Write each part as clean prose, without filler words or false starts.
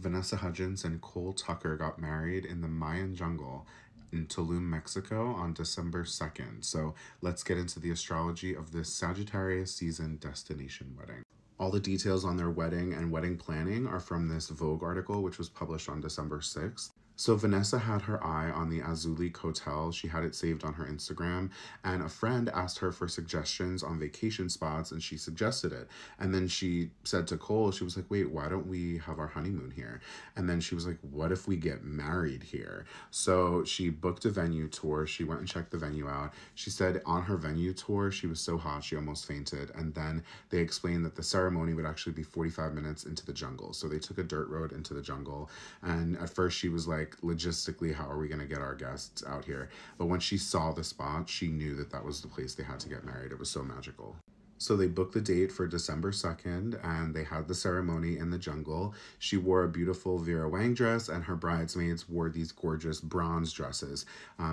Vanessa Hudgens and Cole Tucker got married in the Mayan jungle in Tulum, Mexico on December 2nd. So let's get into the astrology of this Sagittarius season destination wedding. All the details on their wedding and wedding planning are from this Vogue article, which was published on December 6th. So Vanessa had her eye on the Azulik Hotel. She had it saved on her Instagram, and a friend asked her for suggestions on vacation spots, and she suggested it. And then she said to Cole, she was like, wait, why don't we have our honeymoon here? And then she was like, what if we get married here? So she booked a venue tour. She went and checked the venue out. She said on her venue tour, she was so hot, she almost fainted. And then they explained that the ceremony would actually be 45 minutes into the jungle. So they took a dirt road into the jungle. And at first she was like, logistically, how are we going to get our guests out here? But when she saw the spot, she knew that that was the place they had to get married. It was so magical. So they booked the date for December 2nd, and they had the ceremony in the jungle. She wore a beautiful Vera Wang dress, and her bridesmaids wore these gorgeous bronze dresses.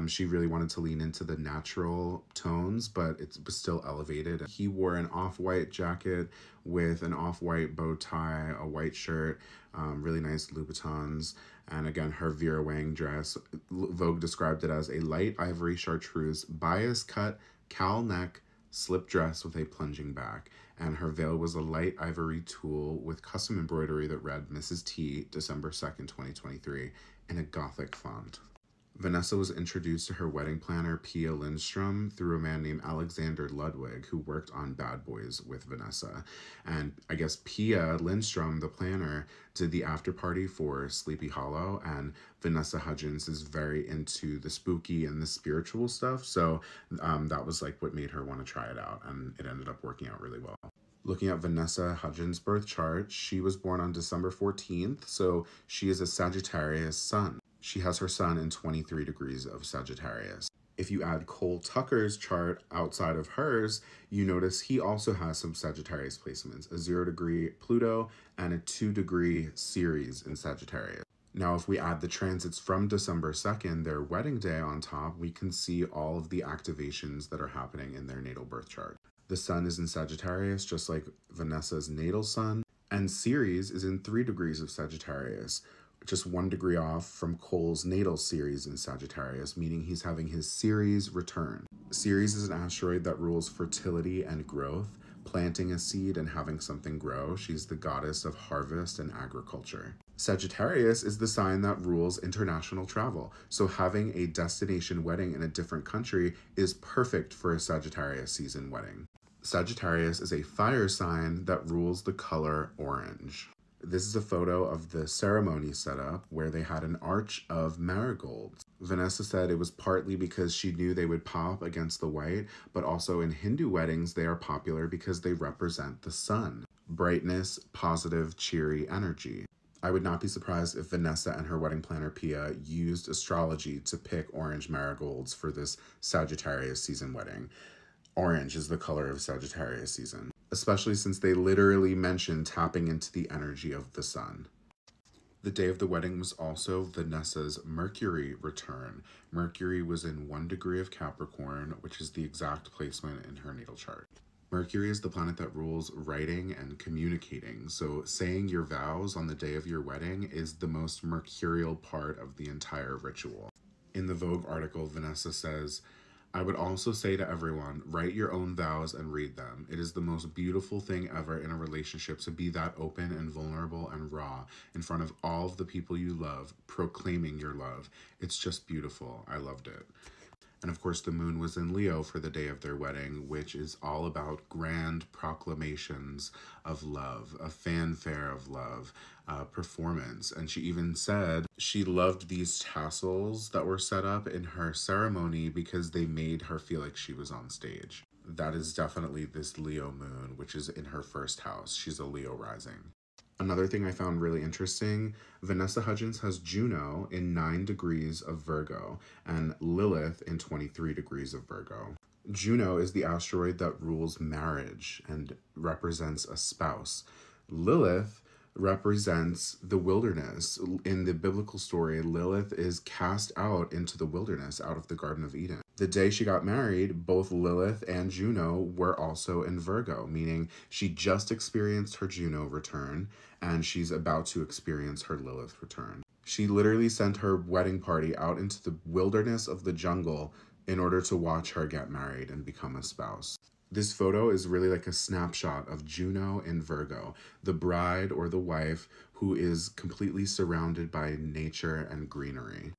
She really wanted to lean into the natural tones, but it was still elevated. He wore an off-white jacket with an off-white bow tie, a white shirt, really nice Louboutins, and again, her Vera Wang dress. Vogue described it as a light ivory chartreuse, bias cut, cowl neck, slip dress with a plunging back, and her veil was a light ivory tulle with custom embroidery that read Mrs. T, December 2nd, 2023, in a Gothic font. Vanessa was introduced to her wedding planner, Pia Lindstrom, through a man named Alexander Ludwig, who worked on Bad Boys with Vanessa. And I guess Pia Lindstrom, the planner, did the after party for Sleepy Hollow, and Vanessa Hudgens is very into the spooky and the spiritual stuff. So that was like what made her want to try it out, and it ended up working out really well. Looking at Vanessa Hudgens' birth chart, she was born on December 14th, so she is a Sagittarius sun. She has her sun in 23 degrees of Sagittarius. If you add Cole Tucker's chart outside of hers, you notice he also has some Sagittarius placements, a 0-degree Pluto and a 2-degree Ceres in Sagittarius. Now, if we add the transits from December 2nd, their wedding day on top, we can see all of the activations that are happening in their natal birth chart. The sun is in Sagittarius, just like Vanessa's natal sun, and Ceres is in 3 degrees of Sagittarius, just 1 degree off from Cole's natal Ceres in Sagittarius, meaning he's having his Ceres return. Ceres is an asteroid that rules fertility and growth, planting a seed and having something grow. She's the goddess of harvest and agriculture. Sagittarius is the sign that rules international travel, so having a destination wedding in a different country is perfect for a Sagittarius season wedding. Sagittarius is a fire sign that rules the color orange. This is a photo of the ceremony setup where they had an arch of marigolds. Vanessa said it was partly because she knew they would pop against the white, but also in Hindu weddings they are popular because they represent the sun. Brightness, positive, cheery energy. I would not be surprised if Vanessa and her wedding planner Pia used astrology to pick orange marigolds for this Sagittarius season wedding. Orange is the color of Sagittarius season, especially since they literally mentioned tapping into the energy of the sun. The day of the wedding was also Vanessa's Mercury return. Mercury was in 1 degree of Capricorn, which is the exact placement in her natal chart. Mercury is the planet that rules writing and communicating, so saying your vows on the day of your wedding is the most mercurial part of the entire ritual. In the Vogue article, Vanessa says, I would also say to everyone, write your own vows and read them. It is the most beautiful thing ever in a relationship to be that open and vulnerable and raw in front of all of the people you love, proclaiming your love. It's just beautiful. I loved it. And of course, the moon was in Leo for the day of their wedding, which is all about grand proclamations of love, a fanfare of love, performance. And she even said she loved these tassels that were set up in her ceremony because they made her feel like she was on stage. That is definitely this Leo moon, which is in her first house. She's a Leo rising. Another thing I found really interesting, Vanessa Hudgens has Juno in 9 degrees of Virgo and Lilith in 23 degrees of Virgo. Juno is the asteroid that rules marriage and represents a spouse. Lilith represents the wilderness. In the biblical story, Lilith is cast out into the wilderness, out of the Garden of Eden. The day she got married, both Lilith and Juno were also in Virgo, meaning she just experienced her Juno return and she's about to experience her Lilith return. She literally sent her wedding party out into the wilderness of the jungle in order to watch her get married and become a spouse. This photo is really like a snapshot of Juno in Virgo, the bride or the wife who is completely surrounded by nature and greenery.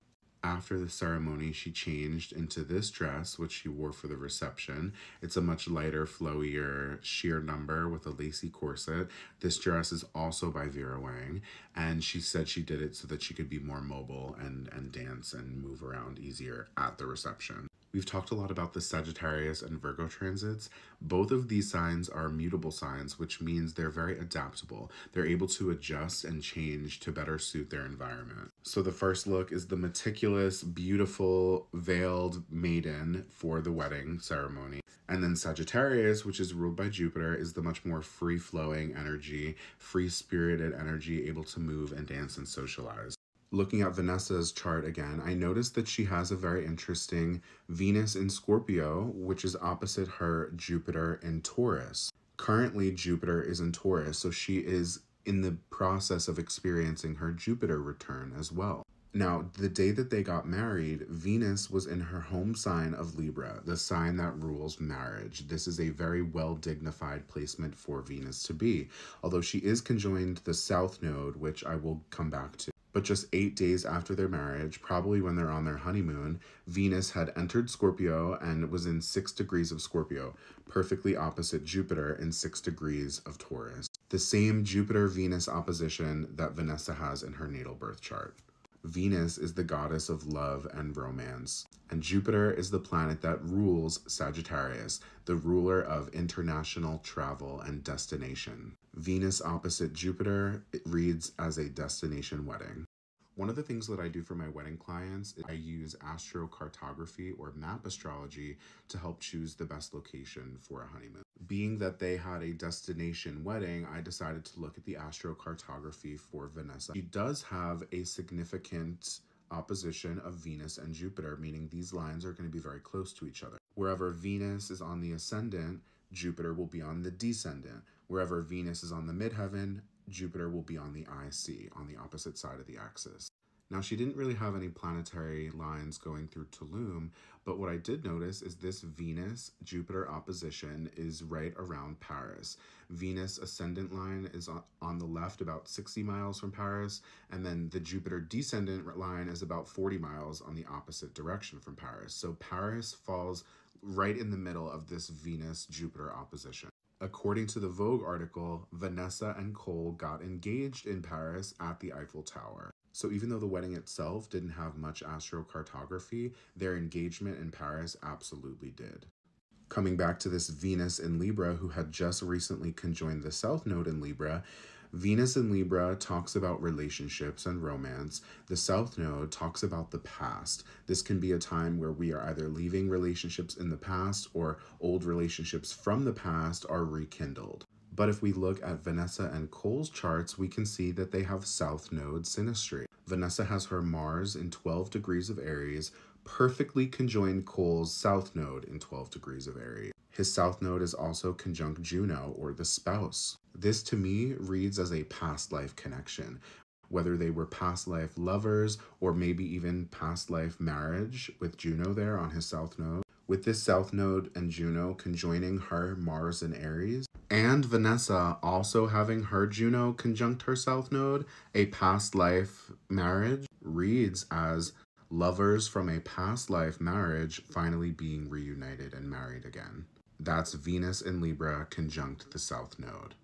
After the ceremony, she changed into this dress, which she wore for the reception. It's a much lighter, flowier sheer number with a lacy corset. This dress is also by Vera Wang, and she said she did it so that she could be more mobile and dance and move around easier at the reception. We've talked a lot about the Sagittarius and Virgo transits. Both of these signs are mutable signs, which means they're very adaptable. They're able to adjust and change to better suit their environment. So the first look is the meticulous, beautiful, veiled maiden for the wedding ceremony. And then Sagittarius, which is ruled by Jupiter, is the much more free-flowing energy, free-spirited energy, able to move and dance and socialize. Looking at Vanessa's chart again, I noticed that she has a very interesting Venus in Scorpio, which is opposite her Jupiter in Taurus. Currently, Jupiter is in Taurus, so she is in the process of experiencing her Jupiter return as well. Now, the day that they got married, Venus was in her home sign of Libra, the sign that rules marriage. This is a very well-dignified placement for Venus to be, although she is conjoined the South Node, which I will come back to. But just 8 days after their marriage, probably when they're on their honeymoon, Venus had entered Scorpio and was in 6 degrees of Scorpio, perfectly opposite Jupiter in 6 degrees of Taurus. The same Jupiter-Venus opposition that Vanessa has in her natal birth chart. Venus is the goddess of love and romance, and Jupiter is the planet that rules Sagittarius, the ruler of international travel and destination. Venus opposite Jupiter, it reads as a destination wedding. One of the things that I do for my wedding clients is I use astrocartography or map astrology to help choose the best location for a honeymoon. Being that they had a destination wedding, I decided to look at the astrocartography for Vanessa. She does have a significant opposition of Venus and Jupiter, meaning these lines are going to be very close to each other. Wherever Venus is on the ascendant, Jupiter will be on the descendant. Wherever Venus is on the midheaven, Jupiter will be on the IC, on the opposite side of the axis. Now, she didn't really have any planetary lines going through Tulum, but what I did notice is this Venus-Jupiter opposition is right around Paris. Venus ascendant line is on the left about 60 miles from Paris, and then the Jupiter descendant line is about 40 miles on the opposite direction from Paris. So Paris falls right in the middle of this Venus-Jupiter opposition. According to the Vogue article, Vanessa and Cole got engaged in Paris at the Eiffel Tower. So even though the wedding itself didn't have much astrocartography, their engagement in Paris absolutely did. Coming back to this Venus in Libra, who had just recently conjoined the South Node in Libra, Venus in Libra talks about relationships and romance. The South Node talks about the past. This can be a time where we are either leaving relationships in the past or old relationships from the past are rekindled. But if we look at Vanessa and Cole's charts, we can see that they have South Node synastry. Vanessa has her Mars in 12 degrees of Aries, perfectly conjoined Cole's South Node in 12 degrees of Aries. His South Node is also conjunct Juno, or the spouse. This to me reads as a past life connection, whether they were past life lovers or maybe even past life marriage with Juno there on his South Node. With this South Node and Juno conjoining her Mars and Aries, and Vanessa also having her Juno conjunct her South Node, a past life marriage reads as lovers from a past life marriage finally being reunited and married again. That's Venus in Libra conjunct the South Node.